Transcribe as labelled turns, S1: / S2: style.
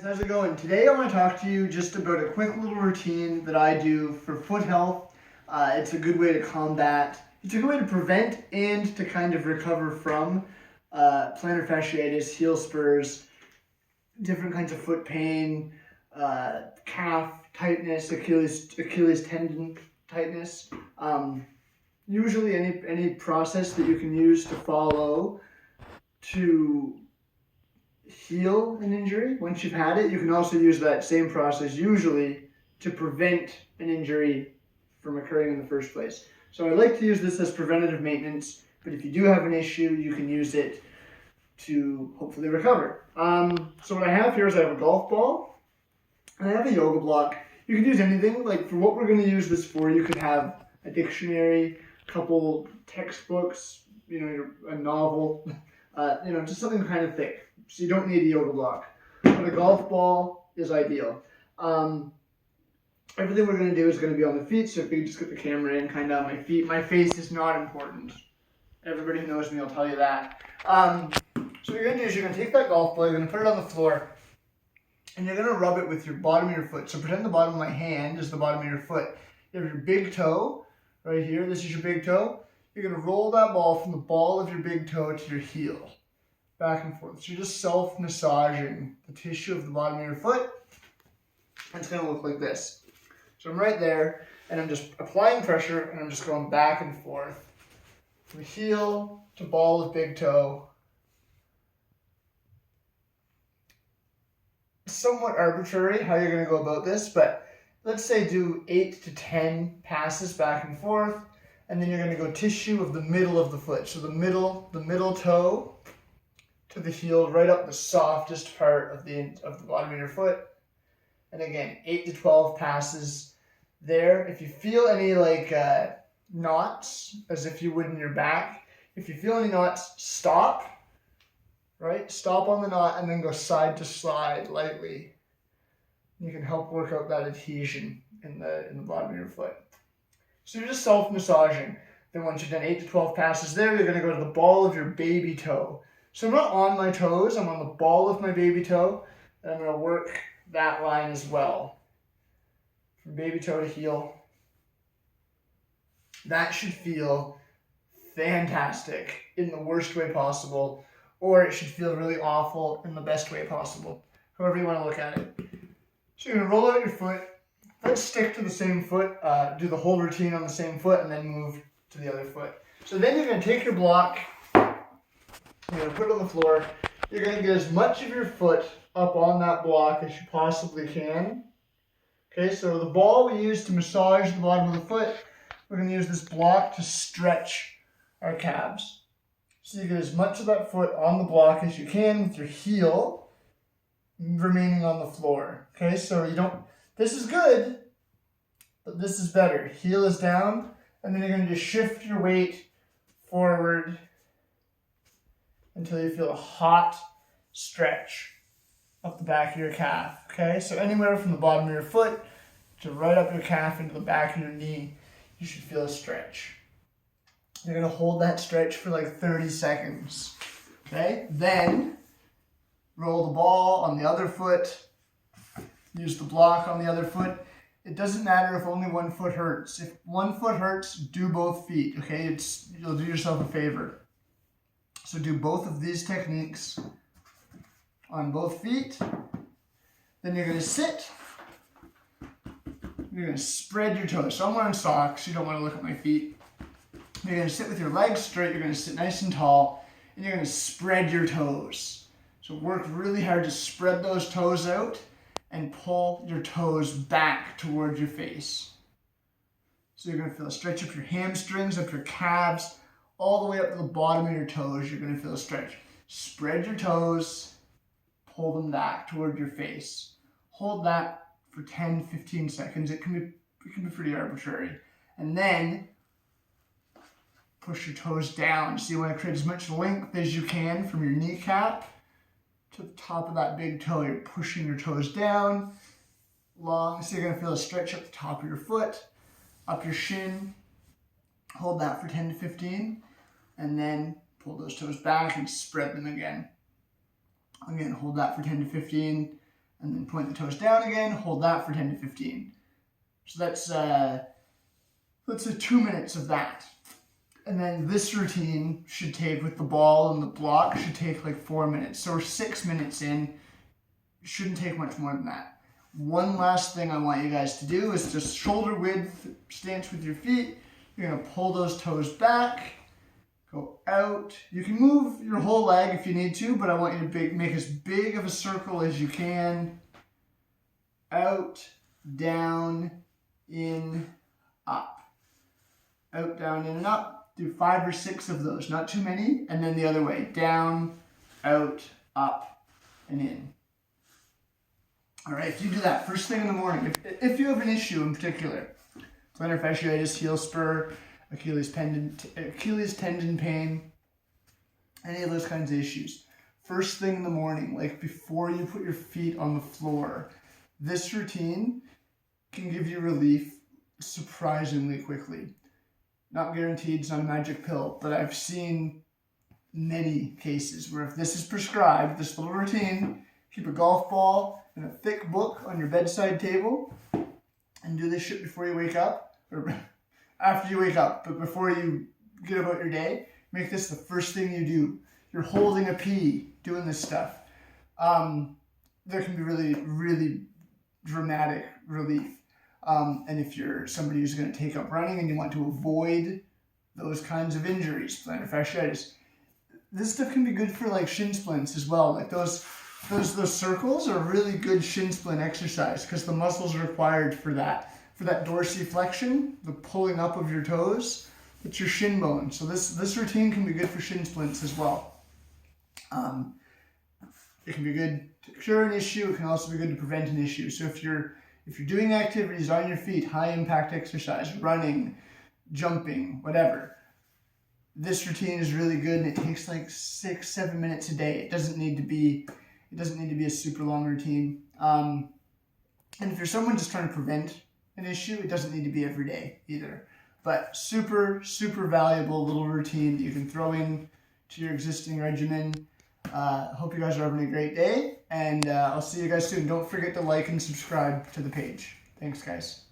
S1: How's it going? Today I want to talk to you just about a quick little routine that I do for foot health. It's a good way to combat, it's a good way to prevent and to kind of recover from plantar fasciitis, heel spurs, different kinds of foot pain, calf tightness, Achilles tendon tightness. Usually any process that you can use to follow to heal an injury once you've had it. You can also use that same process usually to prevent an injury from occurring in the first place. So I like to use this as preventative maintenance, but if you do have an issue, you can use it to hopefully recover. So what I have here is I have a golf ball and I have a yoga block. You can use anything. Like for what we're going to use this for, you could have a dictionary, a couple textbooks, a novel, just something kind of thick. So you don't need a yoga block. But a golf ball is ideal. Everything we're going to do is going to be on the feet, so if you can just get the camera in kind of on my feet. My face is not important. Everybody who knows me will tell you that. So what you're going to do is you're going to take that golf ball, you're going to put it on the floor, and you're going to rub it with your bottom of your foot. So pretend the bottom of my hand is the bottom of your foot. You have your big toe right here. This is your big toe. You're going to roll that ball from the ball of your big toe to your heel. Back and forth. So you're just self-massaging the tissue of the bottom of your foot. And it's going to look like this. So I'm right there, and I'm just applying pressure, and I'm just going back and forth. From heel to ball of big toe. Somewhat arbitrary how you're going to go about this, but let's say do 8 to 10 passes back and forth, and then you're going to go tissue of the middle of the foot. So the middle toe to the heel, right up the softest part of the bottom of your foot. And again, 8 to 12 passes there. If you feel any knots, as if you would in your back, if you feel any knots, stop, right? Stop on the knot and then go side to side lightly. You can help work out that adhesion in the bottom of your foot. So you're just self-massaging. Then once you've done 8 to 12 passes there, you're going to go to the ball of your baby toe. So I'm not on my toes, I'm on the ball of my baby toe, and I'm going to work that line as well. From baby toe to heel. That should feel fantastic in the worst way possible, or it should feel really awful in the best way possible, however you want to look at it. So you're going to roll out your foot, let's stick to the same foot, do the whole routine on the same foot, and then move to the other foot. So then you're going to take your block, you're going to put it on the floor. You're going to get as much of your foot up on that block as you possibly can. Okay, so the ball we use to massage the bottom of the foot, we're going to use this block to stretch our calves. So you get as much of that foot on the block as you can with your heel remaining on the floor. Okay, so this is good, but this is better. Heel is down, and then you're going to just shift your weight forward until you feel a hot stretch up the back of your calf, okay? So anywhere from the bottom of your foot to right up your calf into the back of your knee, you should feel a stretch. You're gonna hold that stretch for like 30 seconds, okay? Then roll the ball on the other foot, use the block on the other foot. It doesn't matter if only one foot hurts. If one foot hurts, do both feet, okay? You'll do yourself a favor. So do both of these techniques on both feet. Then you're going to sit. You're going to spread your toes. So I'm wearing socks. You don't want to look at my feet. You're going to sit with your legs straight. You're going to sit nice and tall. And you're going to spread your toes. So work really hard to spread those toes out and pull your toes back towards your face. So you're going to feel a stretch up your hamstrings, up your calves, all the way up to the bottom of your toes. You're going to feel a stretch. Spread your toes, pull them back toward your face. Hold that for 10-15 seconds. It can be pretty arbitrary. And then push your toes down. So you want to create as much length as you can from your kneecap to the top of that big toe. You're pushing your toes down long. So you're going to feel a stretch up the top of your foot, up your shin. Hold that for 10 to 15. And then pull those toes back and spread them again. Again, hold that for 10 to 15. and then point the toes down again, hold that for 10 to 15. So that's let's say 2 minutes of that. And then this routine should take, with the ball and the block, should take like 4 minutes. So we're 6 minutes in, shouldn't take much more than that. One last thing I want you guys to do is just shoulder width stance with your feet. You're gonna pull those toes back, go out. You can move your whole leg if you need to, but I want you to make as big of a circle as you can. Out, down, in, up. Out, down, in, and up. Do 5 or 6 of those, not too many. And then the other way, down, out, up, and in. All right, if you do that first thing in the morning, if you have an issue in particular, plantar fasciitis, heel spur, Achilles tendon pain, any of those kinds of issues, first thing in the morning, like before you put your feet on the floor, this routine can give you relief surprisingly quickly. Not guaranteed, it's not a magic pill, but I've seen many cases where if this is prescribed, this little routine, keep a golf ball and a thick book on your bedside table and do this shit before you wake up, or after you wake up, but before you get about your day, make this the first thing you do. You're holding a pee, doing this stuff. There can be really, really dramatic relief. And if you're somebody who's going to take up running and you want to avoid those kinds of injuries, plantar fasciitis, this stuff can be good for like shin splints as well. Like those circles are really good shin splint exercise because the muscles required for that dorsiflexion, the pulling up of your toes, it's your shin bone. So this routine can be good for shin splints as well. It can be good to cure an issue. It can also be good to prevent an issue. So if you're doing activities on your feet, high impact exercise, running, jumping, whatever, this routine is really good, and it takes like 6-7 minutes a day. It doesn't need to be a super long routine. And if you're someone just trying to prevent an issue, it doesn't need to be every day either. But super, super valuable little routine that you can throw in to your existing regimen. Hope you guys are having a great day, and I'll see you guys soon. Don't forget to like and subscribe to the page. Thanks, guys.